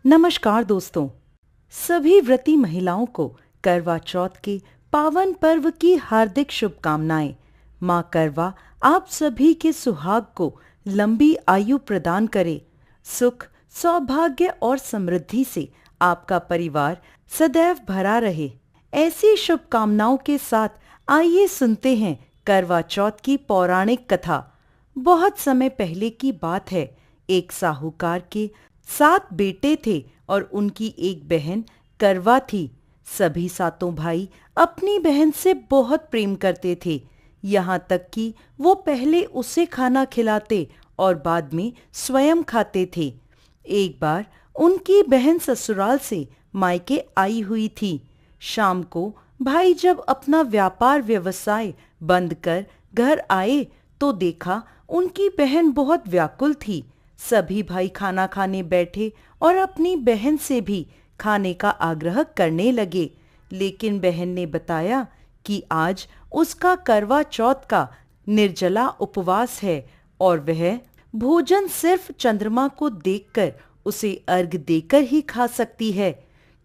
नमस्कार दोस्तों। सभी व्रती महिलाओं को करवा चौथ के पावन पर्व की हार्दिक शुभकामनाएं। माँ करवा आप सभी के सुहाग को लंबी आयु प्रदान करे। सुख, सौभाग्य और समृद्धि से आपका परिवार सदैव भरा रहे। ऐसी शुभकामनाओं के साथ आइए सुनते हैं करवा चौथ की पौराणिक कथा। बहुत समय पहले की बात है। एक साहूकार के 7 बेटे थे और उनकी एक बहन करवा थी। सभी सातों भाई अपनी बहन से बहुत प्रेम करते थे, यहाँ तक कि वो पहले उसे खाना खिलाते और बाद में स्वयं खाते थे। एक बार उनकी बहन ससुराल से मायके आई हुई थी। शाम को भाई जब अपना व्यापार व्यवसाय बंद कर घर आए तो देखा उनकी बहन बहुत व्याकुल थी। सभी भाई खाना खाने बैठे और अपनी बहन से भी खाने का आग्रह करने लगे, लेकिन बहन ने बताया कि आज उसका करवा चौथ का निर्जला उपवास है और वह भोजन सिर्फ चंद्रमा को देखकर उसे अर्घ देकर ही खा सकती है।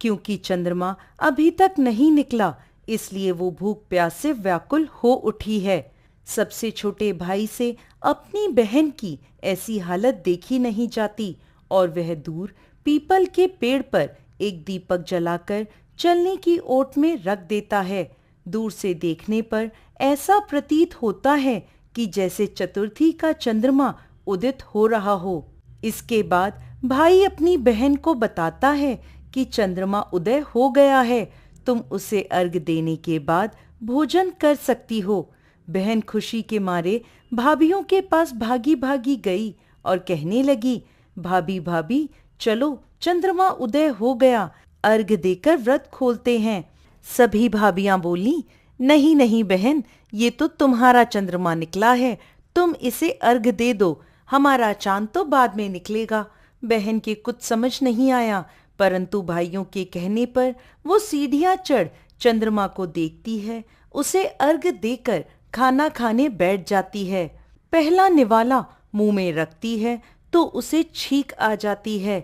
क्योंकि चंद्रमा अभी तक नहीं निकला, इसलिए वो भूख प्यास से व्याकुल हो उठी है। सबसे छोटे भाई से अपनी बहन की ऐसी हालत देखी नहीं जाती और वह दूर पीपल के पेड़ पर एक दीपक जलाकर चलने की ओट में रख देता है। दूर से देखने पर ऐसा प्रतीत होता है कि जैसे चतुर्थी का चंद्रमा उदित हो रहा हो। इसके बाद भाई अपनी बहन को बताता है कि चंद्रमा उदय हो गया है, तुम उसे अर्घ देने के बाद भोजन कर सकती हो। बहन खुशी के मारे भाभियों के पास भागी भागी गई और कहने लगी, भाभी भाभी चलो, चंद्रमा उदय हो गया, अर्घ देकर व्रत खोलते हैं। सभी भाभियां बोली, नहीं नहीं बहन, ये तो तुम्हारा चंद्रमा निकला है, तुम इसे अर्घ दे दो, हमारा चांद तो बाद में निकलेगा। बहन के कुछ समझ नहीं आया, परंतु भाइयों के कहने पर वो सीढ़ियां चढ़ चंद्रमा को देखती है, उसे अर्घ देकर खाना खाने बैठ जाती है। पहला निवाला मुंह में रखती है तो उसे छींक आ जाती है।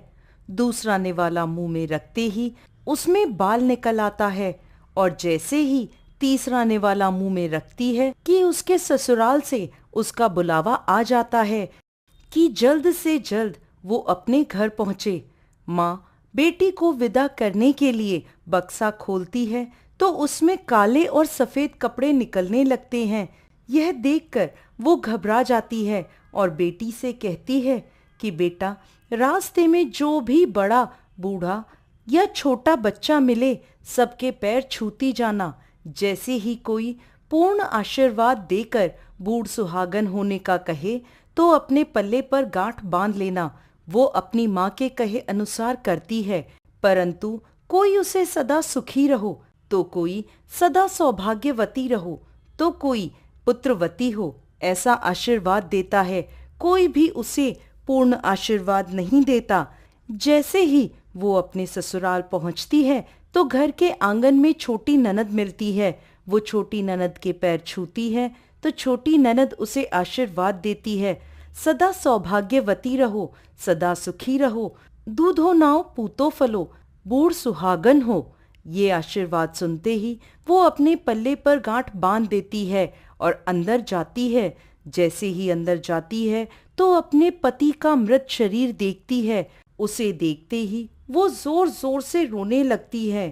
दूसरा निवाला मुंह में रखते ही उसमें बाल निकल आता है और जैसे ही तीसरा निवाला मुंह में रखती है कि उसके ससुराल से उसका बुलावा आ जाता है कि जल्द से जल्द वो अपने घर पहुंचे। माँ बेटी को विदा करने के लिए बक्सा खोलती है तो उसमें काले और सफेद कपड़े निकलने लगते हैं। यह देखकर वो घबरा जाती है और बेटी से कहती है कि बेटा, रास्ते में जो भी बड़ा, बूढ़ा या छोटा बच्चा मिले सबके पैर छूती जाना। जैसे ही कोई पूर्ण आशीर्वाद देकर बूढ़ सुहागन होने का कहे तो अपने पल्ले पर गांठ बांध लेना। वो अपनी माँ के कहे अनुसार करती है, परंतु कोई उसे सदा सुखी रहो तो कोई सदा सौभाग्यवती रहो तो कोई पुत्रवती हो ऐसा आशीर्वाद देता है। कोई भी उसे पूर्ण आशीर्वाद नहीं देता। जैसे ही वो अपने ससुराल पहुंचती है तो घर के आंगन में छोटी ननद मिलती है। वो छोटी ननद के पैर छूती है तो छोटी ननद उसे आशीर्वाद देती है, सदा सौभाग्यवती रहो, सदा सुखी रहो, दूधो नाव पूतो फलो, बूढ़ सुहागन हो। ये आशीर्वाद सुनते ही वो अपने पल्ले पर गांठ बांध देती है और अंदर जाती है। जैसे ही अंदर जाती है तो अपने पति का मृत शरीर देखती है। उसे देखते ही वो जोर जोर से रोने लगती है।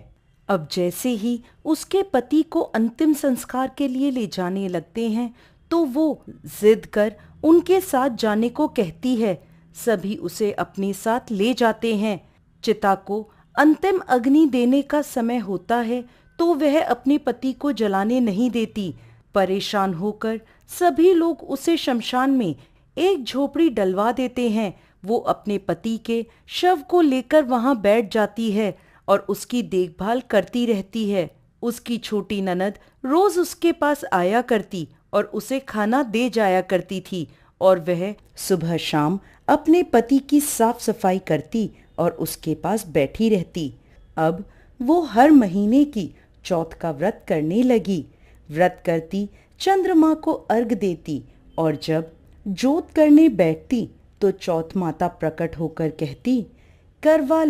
अब जैसे ही उसके पति को अंतिम संस्कार के लिए ले जाने लगते हैं तो वो जिद कर उनके साथ जाने को कहती है। सभी उसे अपने साथ ले जाते हैं। चिता को अंतिम अग्नि देने का समय होता है तो वह अपने पति को जलाने नहीं देती। परेशान होकर सभी लोग उसे शमशान में एक झोपड़ी डलवा देते हैं। वो अपने पति के शव को लेकर वहां बैठ जाती है और उसकी देखभाल करती रहती है। उसकी छोटी ननद रोज उसके पास आया करती और उसे खाना दे जाया करती थी और वह सुबह शाम अपने पति की साफ सफाई करती और उसके पास बैठी रहती। अब वो हर महीने की चौथ का व्रत करने लगी। व्रत करती, चंद्रमा को अर्घ देती और जब जोत करने बैठती तो चौथ माता प्रकट होकर कहती करवा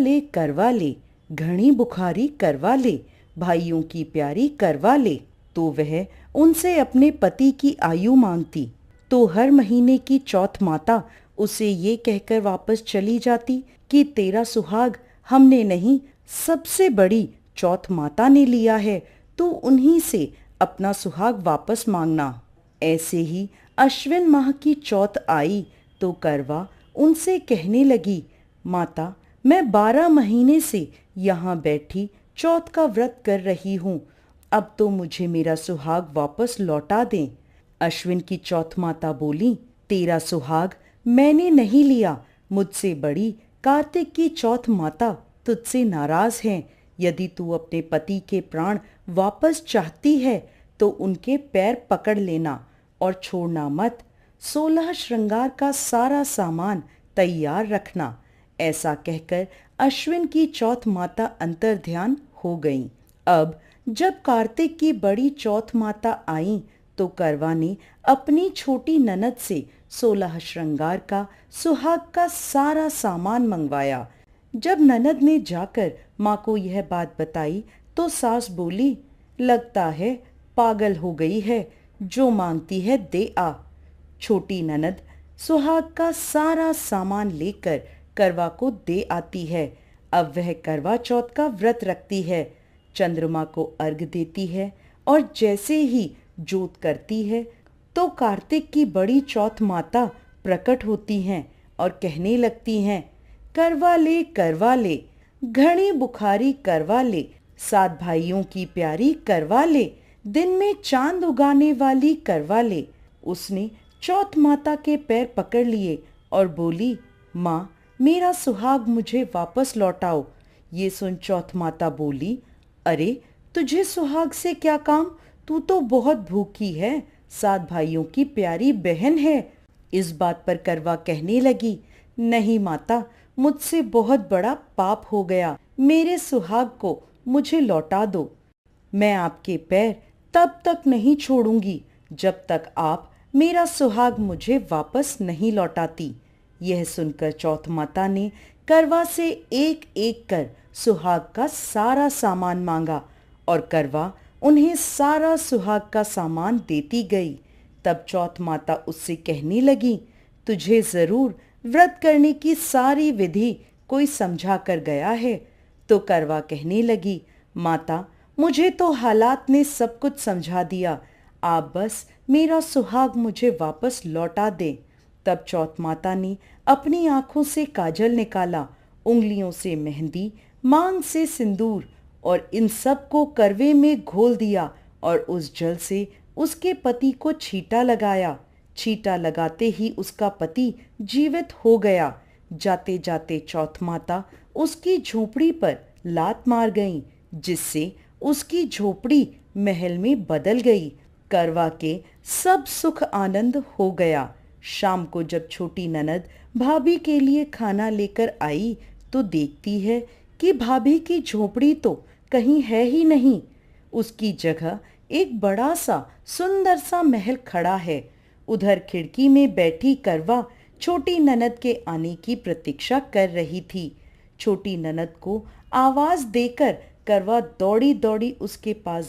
ले, घनी बुखारी करवा ले, भाइयों की प्यारी करवा ले। तो वह उनसे अपने पति की आयु मांगती, तो हर महीने की चौथ माता उसे ये कहकर वापस चली जाती कि तेरा सुहाग हमने नहीं, सबसे बड़ी चौथ माता ने लिया है, तो उन्हीं से अपना सुहाग वापस मांगना। ऐसे ही अश्विन माह की चौथ आई तो करवा उनसे कहने लगी, माता मैं 12 महीने से यहाँ बैठी चौथ का व्रत कर रही हूँ, अब तो मुझे मेरा सुहाग वापस लौटा दें। अश्विन की चौथ माता बोली, तेरा सुहाग मैंने नहीं लिया, मुझसे बड़ी कार्तिक की चौथ माता तुझसे नाराज है। यदि तू अपने पति के प्राण वापस चाहती है तो उनके पैर पकड़ लेना और छोड़ना मत। 16 श्रृंगार का सारा सामान तैयार रखना। ऐसा कहकर अश्विन की चौथ माता अंतर्ध्यान हो गईं। अब जब कार्तिक की बड़ी चौथ माता आई तो करवा ने अपनी छोटी ननद से 16 श्रृंगार का सुहाग का सारा सामान मंगवाया। जब ननद ने जाकर माँ को यह बात बताई तो सास बोली, लगता है पागल हो गई है, जो मांगती है दे आ। छोटी ननद सुहाग का सारा सामान लेकर करवा को दे आती है। अब वह करवा चौथ का व्रत रखती है, चंद्रमा को अर्घ देती है और जैसे ही जोत करती है तो कार्तिक की बड़ी चौथ माता प्रकट होती हैं और कहने लगती हैं, करवा ले, घनी बुखारी करवा ले, 7 भाइयों की प्यारी करवा ले, दिन में चांद उगाने वाली करवा ले। उसने चौथ माता के पैर पकड़ लिए और बोली, माँ मेरा सुहाग मुझे वापस लौटाओ। ये सुन चौथ माता बोली, अरे तुझे सुहाग से क्या काम, तू तो बहुत भूखी है, 7 भाइयों की प्यारी बहन है। इस बात पर करवा कहने लगी, नहीं माता, मुझसे बहुत बड़ा पाप हो गया, मेरे सुहाग को मुझे लौटा दो। मैं आपके पैर तब तक नहीं छोड़ूंगी जब तक आप मेरा सुहाग मुझे वापस नहीं लौटाती। यह सुनकर चौथ माता ने करवा से एक एक कर सुहाग का सारा सामान मांगा और करवा उन्हें सारा सुहाग का सामान देती गई। तब चौथ माता उससे कहने लगी, तुझे जरूर व्रत करने की सारी विधि कोई समझा कर गया है। तो करवा कहने लगी, माता मुझे तो हालात ने सब कुछ समझा दिया, आप बस मेरा सुहाग मुझे वापस लौटा दें। तब चौथ माता ने अपनी आंखों से काजल निकाला, उंगलियों से मेहंदी, मांग से सिंदूर और इन सब को करवे में घोल दिया और उस जल से उसके पति को छींटा लगाया। छींटा लगाते ही उसका पति जीवित हो गया। जाते जाते चौथ माता उसकी झोपड़ी पर लात मार गईं, जिससे उसकी झोपड़ी महल में बदल गई। करवा के सब सुख आनंद हो गया। शाम को जब छोटी ननद भाभी के लिए खाना लेकर आई तो देखती है कि भाभी की झोपड़ी तो कहीं है ही नहीं, उसकी जगह एक बड़ा सा सुंदर सा महल खड़ा है। उधर खिड़की में बैठी करवा छोटी ननद के आने की प्रतीक्षा कर रही थी। छोटी ननद को आवाज देकर करवा दौड़ी दौड़ी उसके पास